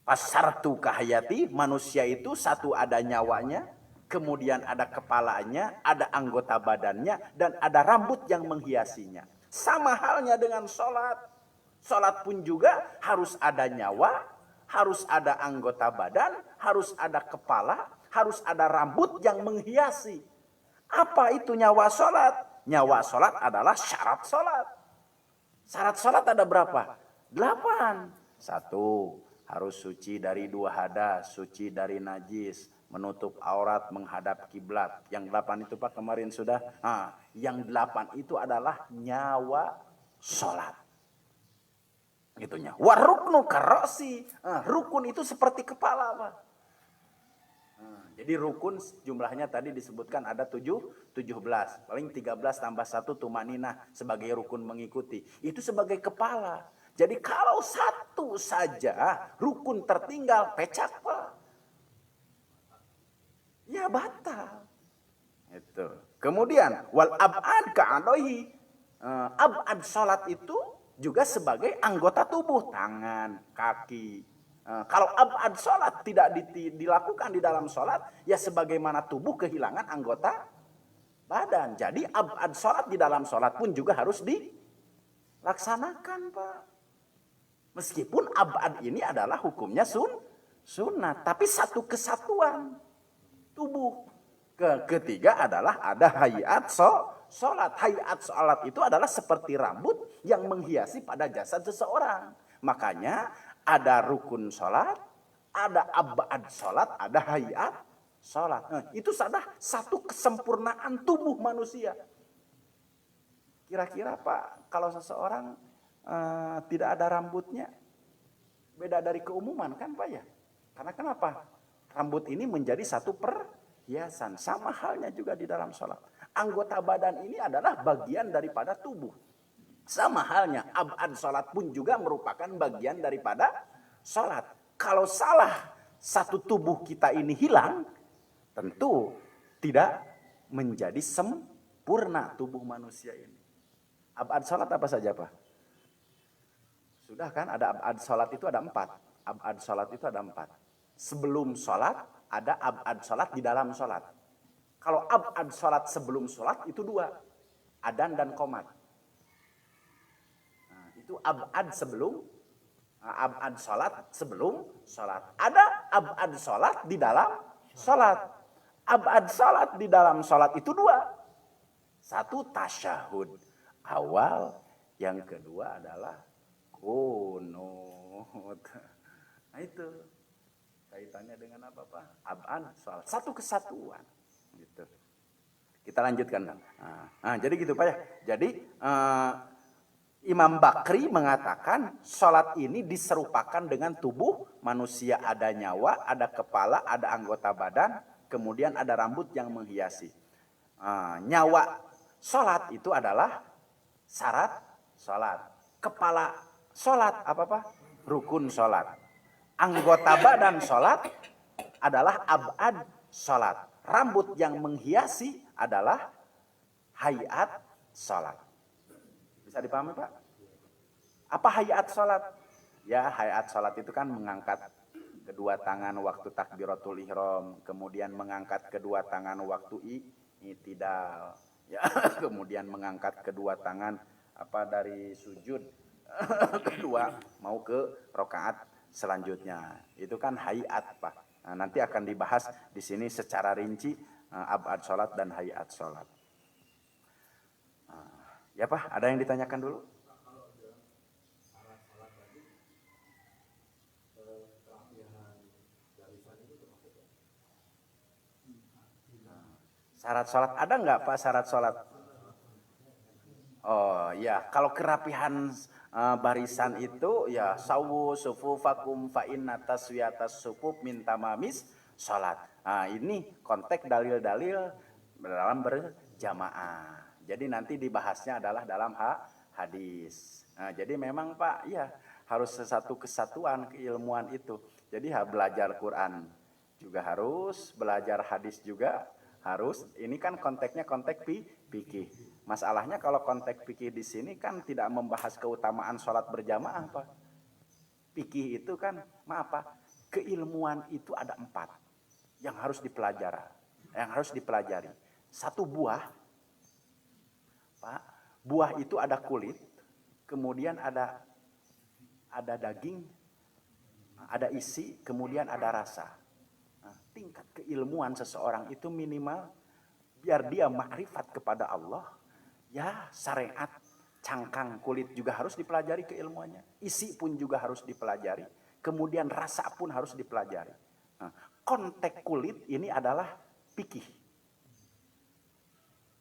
Pasartu kahayati, manusia itu satu ada nyawanya, kemudian ada kepalanya, ada anggota badannya, dan ada rambut yang menghiasinya. Sama halnya dengan sholat. Sholat pun juga harus ada nyawa, harus ada anggota badan, harus ada kepala, harus ada rambut yang menghiasi. Apa itu nyawa sholat? Nyawa sholat adalah syarat sholat. Syarat sholat ada berapa? 8. 1. Harus suci dari 2 hadas, suci dari najis, menutup aurat, menghadap kiblat. Yang 8 itu Pak kemarin sudah. Nah, yang 8 itu adalah nyawa sholat. Itunya. Waruknu karosi. Rukun itu seperti kepala Pak. Jadi rukun jumlahnya tadi disebutkan ada 17. Paling 13 tambah 1 tumaninah sebagai rukun mengikuti. Itu sebagai kepala. Jadi kalau satu saja rukun tertinggal, pecah Pak. Ya batal. Itu. Kemudian wal ab'ad ka'adohi. Ab'ad sholat itu juga sebagai anggota tubuh. Tangan, kaki. Kalau ab'ad sholat tidak dilakukan di dalam sholat, ya sebagaimana tubuh kehilangan anggota badan. Jadi ab'ad sholat di dalam sholat pun juga harus dilaksanakan Pak. Meskipun ab'ad ini adalah hukumnya sunnah, tapi satu kesatuan tubuh. Ketiga adalah ada hayat sholat. Hayat sholat itu adalah seperti rambut yang menghiasi pada jasad seseorang. Makanya ada rukun sholat, ada abad sholat, ada hayat sholat. Nah, itu adalah satu kesempurnaan tubuh manusia. Kira-kira Pak, kalau seseorang tidak ada rambutnya, beda dari keumuman kan Pak ya? Karena kenapa? Rambut ini menjadi satu perhiasan. Sama halnya juga di dalam sholat. Anggota badan ini adalah bagian daripada tubuh. Sama halnya, abad sholat pun juga merupakan bagian daripada sholat. Kalau salah satu tubuh kita ini hilang, tentu tidak menjadi sempurna tubuh manusia ini. Abad sholat apa saja Pak? Sudah kan, ada abad sholat itu ada 4. Abad sholat itu ada 4. Sebelum sholat, ada abad sholat di dalam sholat. Kalau abad sholat sebelum sholat itu 2. Adan dan qomat. Itu abad sebelum, abad sholat sebelum sholat. Ada abad sholat di dalam sholat. Abad sholat di dalam sholat itu 2. Satu tasyahud awal, yang kedua adalah kunut. Nah itu kaitannya dengan apa Pak? Abad sholat. Satu kesatuan. Gitu. Kita lanjutkan. Nah, jadi gitu Pak ya. Jadi Imam Bakri mengatakan sholat ini diserupakan dengan tubuh manusia. Ada nyawa, ada kepala, ada anggota badan, kemudian ada rambut yang menghiasi. Nyawa sholat itu adalah syarat sholat. Kepala sholat apa Pak? Rukun sholat. Anggota badan sholat adalah abad sholat. Rambut yang menghiasi adalah hayat sholat. Bisa dipahami Pak? Apa hayat sholat? Ya, hayat sholat itu kan mengangkat kedua tangan waktu takbiratul ihram, kemudian mengangkat kedua tangan waktu i'tidal, ya, kemudian mengangkat kedua tangan dari sujud kedua mau ke rakaat selanjutnya. Itu kan hayat Pak. Nah, nanti akan dibahas di sini secara rinci abad sholat dan hayat sholat. Ya Pak, ada yang ditanyakan dulu? Syarat sholat ada nggak Pak syarat sholat? Oh ya, kalau kerapihan barisan itu ya sawu sufufakum fa inna taswiyatas sufuf min tamamis sholat. Nah, ini konteks dalil-dalil dalam berjamaah. Jadi nanti dibahasnya adalah dalam hadis. Nah, jadi memang Pak, ya harus satu kesatuan keilmuan itu. Jadi belajar Quran juga harus, belajar hadis juga harus. Ini kan konteksnya konteks fikih. Masalahnya kalau konteks fikih di sini kan tidak membahas keutamaan sholat berjamaah Pak. Fikih itu kan, maaf Pak, keilmuan itu ada 4 yang harus dipelajari. Satu buah. Pak, buah itu ada kulit, kemudian ada daging, ada isi, kemudian ada rasa. Nah, tingkat keilmuan seseorang itu minimal biar dia ma'rifat kepada Allah, ya syariat, cangkang kulit juga harus dipelajari keilmuannya, isi pun juga harus dipelajari, kemudian rasa pun harus dipelajari. Nah, konteks kulit ini adalah fikih,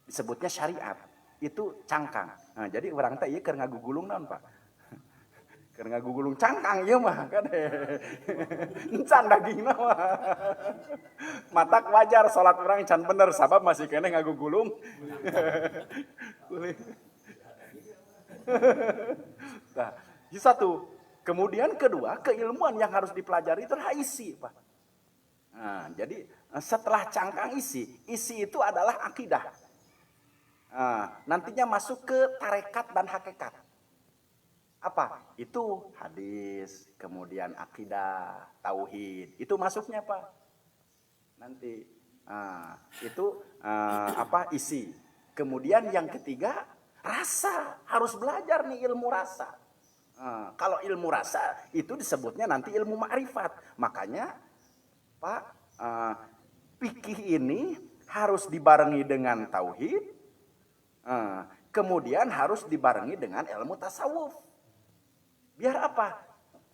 disebutnya syariat. Itu cangkang. Nah, jadi orang teh ieu keur ngagugulung naon Pak? Keur ngagugulung cangkang ieu mah kan. Encan dagingna mah. Matak wajar salat urang can bener sabab masih kene ngagugulung. Nah, itu satu. Kemudian kedua, keilmuan yang harus dipelajari itu adalah isi, Pak. Nah, jadi setelah cangkang isi itu adalah akidah. Nantinya masuk ke tarekat dan hakikat. Apa? Itu hadis, kemudian akidah, tauhid. Itu masuknya Pak. Nanti itu isi. Kemudian yang ketiga, rasa. Harus belajar nih ilmu rasa. Kalau ilmu rasa itu disebutnya nanti ilmu ma'rifat. Makanya Pak, fikih ini harus dibarengi dengan tauhid. Kemudian harus dibarengi dengan ilmu tasawuf. Biar apa?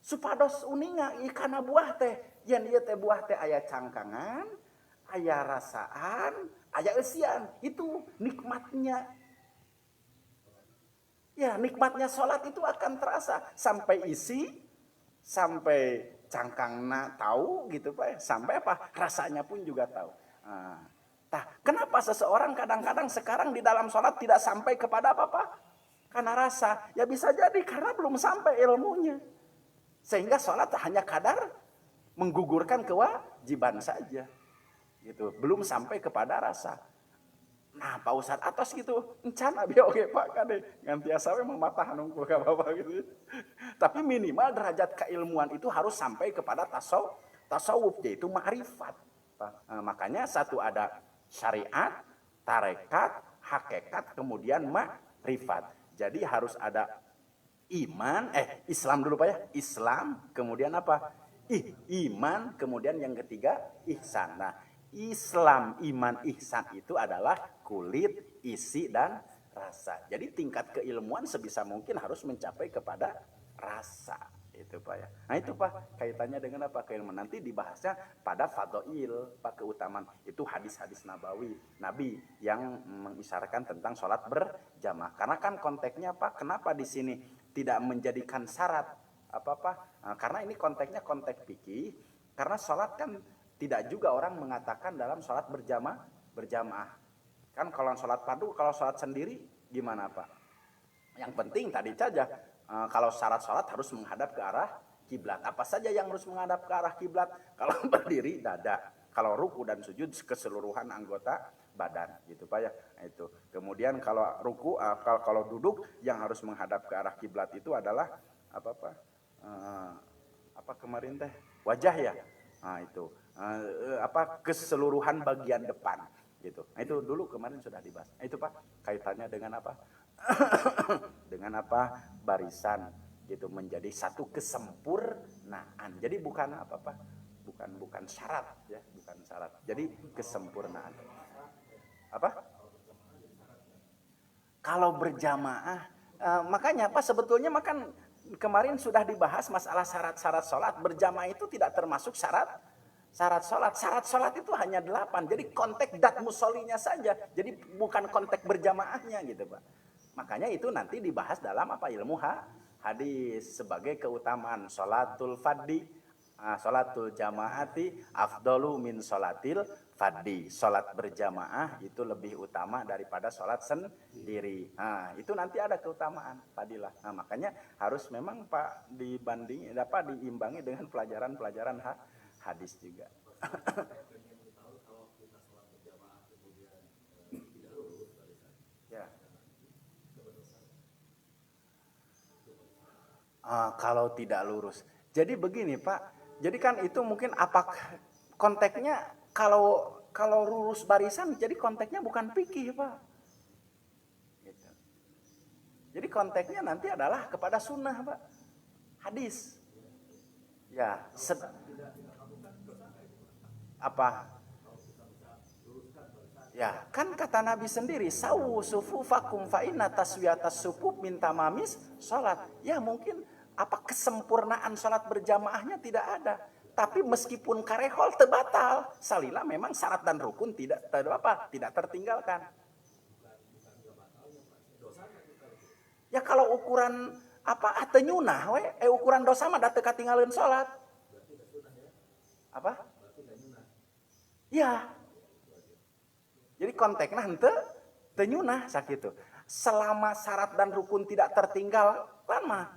Supados uninga ikana buah teh. Yen ieu teh buah teh aya cangkangan, aya rasaan, aya eusian. Itu nikmatnya. Ya, nikmatnya sholat itu akan terasa sampai isi, sampai cangkangna tahu gitu Pak. Sampai apa? Rasanya pun juga tahu. Nah, kenapa seseorang kadang-kadang sekarang di dalam sholat tidak sampai kepada apa-apa? Karena rasa. Ya bisa jadi karena belum sampai ilmunya. Sehingga sholat hanya kadar menggugurkan kewajiban saja. Gitu. Belum sampai kepada rasa. Nah, Pak Ustadz atas gitu, encan abi oge Pak kade ngantiasa we mematah nungkul ka Bapak gitu. Tapi minimal derajat keilmuan itu harus sampai kepada tasawuf yaitu ma'rifat. Makanya satu ada syariat, tarekat, hakikat, kemudian ma'rifat. Jadi harus ada Islam dulu Pak ya. Islam, kemudian apa? Iman, kemudian yang ketiga ihsan. Nah, Islam, iman, ihsan itu adalah kulit, isi, dan rasa. Jadi tingkat keilmuan sebisa mungkin harus mencapai kepada rasa. Itu Pak ya. Nah itu Pak, kaitannya dengan apa? Keilmuan nanti dibahasnya pada fadhail, Pak, keutamaan. Itu hadis-hadis Nabi yang mengisyaratkan tentang sholat berjamaah. Karena kan konteksnya Pak, kenapa di sini tidak menjadikan syarat apa-apa? Nah, karena ini konteksnya konteks fikih. Karena sholat kan tidak juga orang mengatakan dalam sholat berjamaah. Kan kalau sholat fardu, kalau sholat sendiri gimana Pak? Yang penting tadi saja, kalau syarat sholat harus menghadap ke arah kiblat. Apa saja yang harus menghadap ke arah kiblat? Kalau berdiri dada, kalau ruku dan sujud keseluruhan anggota badan, gitu Pak ya. Nah, itu. Kemudian kalau ruku, kalau duduk yang harus menghadap ke arah kiblat itu adalah apa kemarin teh? Wajah ya. Nah itu. Keseluruhan bagian depan gitu. Nah itu dulu kemarin sudah dibahas. Nah, itu Pak kaitannya dengan apa? Dengan apa? Barisan gitu menjadi satu kesempurnaan. Jadi bukan apa-apa, bukan syarat ya, bukan syarat. Jadi kesempurnaan. Apa? Kalau berjamaah, makanya apa sebetulnya makan kemarin sudah dibahas masalah syarat-syarat sholat. Berjamaah itu tidak termasuk syarat sholat. Syarat sholat itu hanya 8. Jadi konteks dat musolinya saja. Jadi bukan konteks berjamaahnya gitu Pak. Makanya itu nanti dibahas dalam apa ilmu hadis sebagai keutamaan sholatul fadhi, sholatul jamaati afdalu min sholatil fadhi. Sholat berjamaah itu lebih utama daripada sholat sendiri. Nah, itu nanti ada keutamaan fadilah. Nah, makanya harus memang Pak diimbangi dengan pelajaran-pelajaran hadis juga. Ya. Kalau tidak lurus. Jadi begini Pak. Jadi kan itu mungkin konteksnya kalau lurus barisan. Jadi konteksnya bukan fikih Pak. Gitu. Jadi konteksnya nanti adalah kepada sunnah Pak. Hadis. Ya. Apa? Ya, kan kata Nabi sendiri, sawu sufufakum fa inna taswiyatas sufuf min tamamis salat. Ya, mungkin kesempurnaan salat berjamaahnya tidak ada. Tapi meskipun karehol tebatal, salila memang syarat dan rukun tidak tertinggalkan. Ya kalau ukuran tenyunah ukuran dosa mah da teu katinggalieun salat. Apa? Ya. Jadi konteksnya henteu tenyunah sakitu. Selama syarat dan rukun tidak tertinggal lama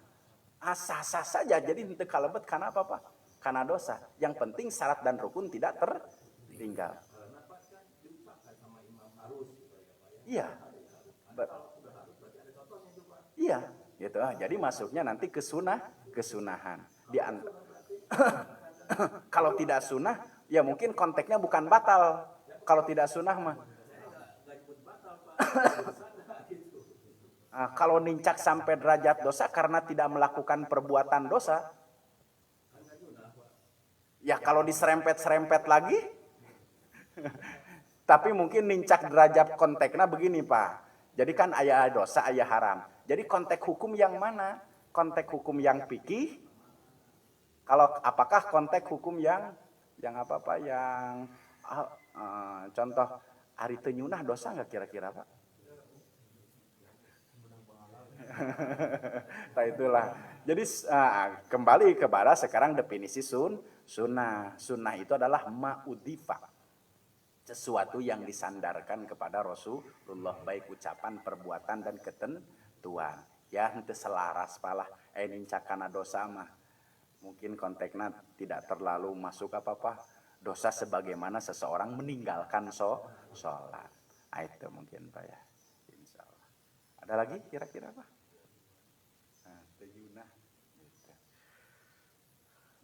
sah-sah saja. Jadi henteu kalebet kana apa? Kana dosa. Yang penting syarat dan rukun tidak tertinggal. Iya. Iya, gitu. Jadi masuknya nanti kesunahan. Kalau tidak sunnah, ya mungkin konteksnya bukan batal. Kalau tidak sunnah mah. Kalau nincak sampai derajat dosa karena tidak melakukan perbuatan dosa. Ya kalau diserempet-serempet lagi. Tapi mungkin nincak derajat konteksnya begini Pak. Jadi kan aya dosa, aya haram. Jadi konteks hukum yang mana? Konteks hukum yang fikih? Kalau apakah konteks hukum yang apa-apa yang contoh ari teu nyunah dosa nggak kira-kira Pak? Nah itulah. Jadi kembali kepada sekarang definisi sunnah. Sunnah itu adalah ma'udhifa. Sesuatu yang disandarkan kepada Rasulullah, baik ucapan, perbuatan, dan ketentuan. Ya, itu selaras palah. Nincakana dosa mah. Mungkin konteksnya tidak terlalu masuk apa-apa. Dosa sebagaimana seseorang meninggalkan sholat. Nah, itu mungkin Pak ya. Insya Allah. Ada lagi kira-kira Pak? Nah, Yunah.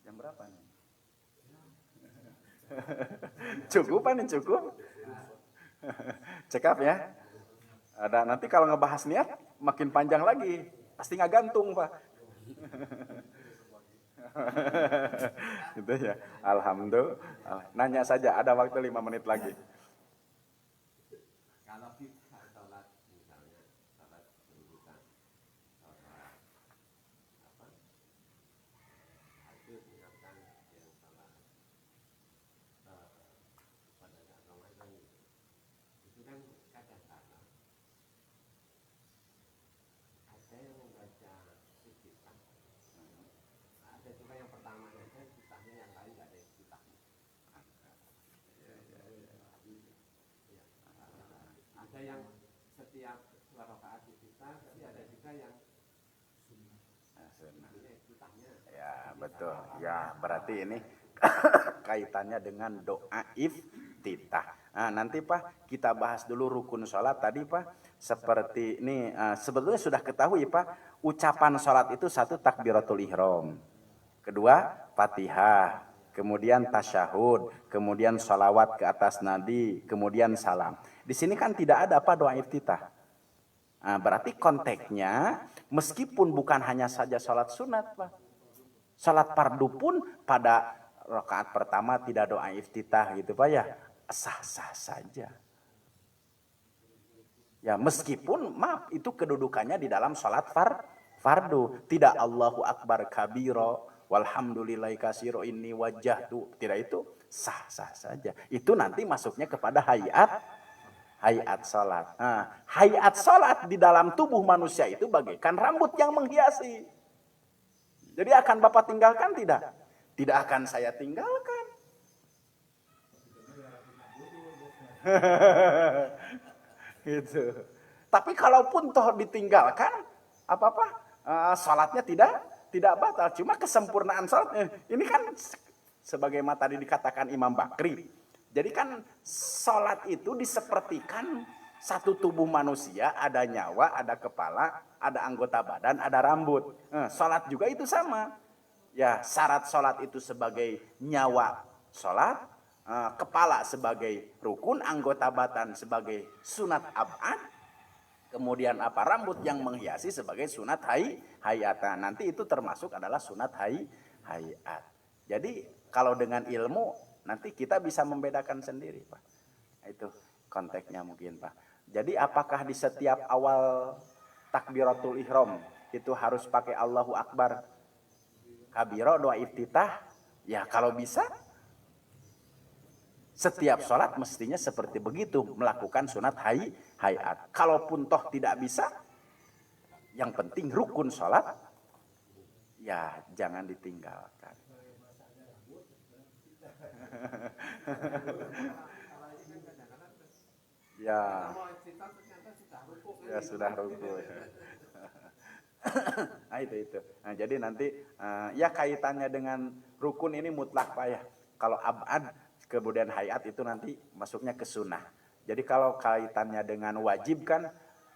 Jam berapa nih? Cukup nih cukup. Cekap ya. Ada nanti kalau ngebahas niat makin panjang lagi. Pasti nggak gantung Pak. Gitu ya. Alhamdulillah. Nanya saja, ada waktu 5 menit lagi. Kalau kita sholat misalnya sholat kedudukan, sholat apa? Itu misalkan yang sholat pada saat Ramadan itu kan kadang-kadang ada yang membaca iftitah, ada juga yang pertama saja iftitahnya, yang lain nggak ada iftitahnya. Ada yang setiap 2 rakaat iftitah, tapi ada juga yang iftitahnya. Ya betul. Ya berarti ini kaitannya dengan doa iftitah. Nah, nanti Pak kita bahas dulu rukun sholat tadi Pak. Seperti ini sebetulnya sudah ketahui Pak. Ucapan sholat itu satu takbiratul ihram. Kedua Fatihah. Kemudian tasyahud. Kemudian sholawat ke atas Nabi. Kemudian salam. Di sini kan tidak ada apa doa iftitah. Nah, berarti konteksnya meskipun bukan hanya saja sholat sunat Pak. Sholat fardu pun pada rakaat pertama tidak doa iftitah gitu Pak ya. Sah-sah saja. Ya meskipun maaf itu kedudukannya di dalam sholat fardu. Tidak Allahu Akbar kabiro walhamdulillahi kasiro inni wajjahtu. Tidak itu sah-sah saja. Itu nanti masuknya kepada hayat sholat. Nah, hayat sholat di dalam tubuh manusia itu bagaikan rambut yang menghiasi. Jadi akan Bapak tinggalkan tidak? Tidak akan saya tinggalkan. Gitu. Tapi kalaupun toh ditinggalkan, salatnya tidak batal. Cuma kesempurnaan salatnya. Ini kan sebagaimana tadi dikatakan Imam Bakri. Jadi kan salat itu disepertikan satu tubuh manusia, ada nyawa, ada kepala, ada anggota badan, ada rambut. Salat juga itu sama. Ya, syarat salat itu sebagai nyawa salat, kepala sebagai rukun, anggota badan sebagai sunat abad, kemudian rambut yang menghiasi sebagai sunat hayatan. Nanti itu termasuk adalah sunat hayat. Jadi kalau dengan ilmu nanti kita bisa membedakan sendiri Pak. Itu konteksnya mungkin Pak. Jadi apakah di setiap awal takbiratul ihram itu harus pakai Allahu Akbar kabiro doa iftitah? Ya kalau bisa. Setiap sholat mestinya seperti begitu, melakukan sunat hayat. Kalaupun toh tidak bisa, yang penting rukun sholat, ya jangan ditinggalkan. Ya sudah ruku. Nah itu. Nah, jadi nanti ya kaitannya dengan rukun ini mutlak Pak ya. Kalau abad kemudian hayat itu nanti masuknya ke sunnah. Jadi kalau kaitannya dengan wajib kan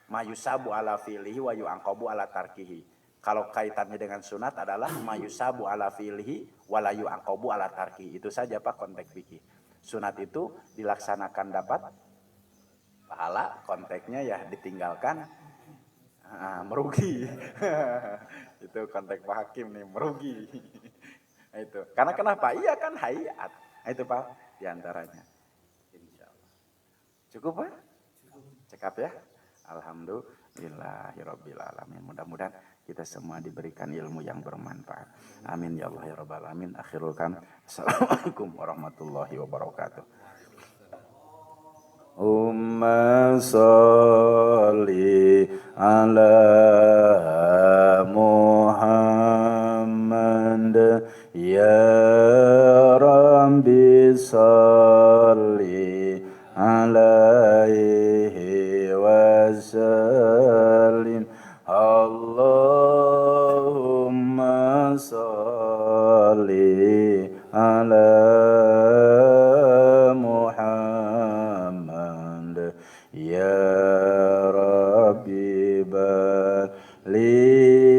mayusabu ala fi'lihi wa yu'aqabu ala tarkihi. Kalau kaitannya dengan sunat adalah mayusabu ala fi'lihi wa la yu'aqabu ala tarkihi. Itu saja Pak konteks fikih. Sunat itu dilaksanakan dapat pahala, konteksnya ya ditinggalkan merugi. Itu konteks Pak Hakim nih, merugi. Itu. Karena kenapa? Iya kan hayat. Itu Pak diantaranya. Insya Allah. Cukup Pak? Cekap ya. Alhamdulillahirabbil alamin. Mudah-mudahan kita semua diberikan ilmu yang bermanfaat. Amin ya Allah ya rabbal alamin. Akhirul kalam. Assalamualaikum warahmatullahi wabarakatuh. Umma salli ala Muhammad ya Rabbi salli alaihi wasallim. Allahumma salli ala Muhammad ya Rabbi balik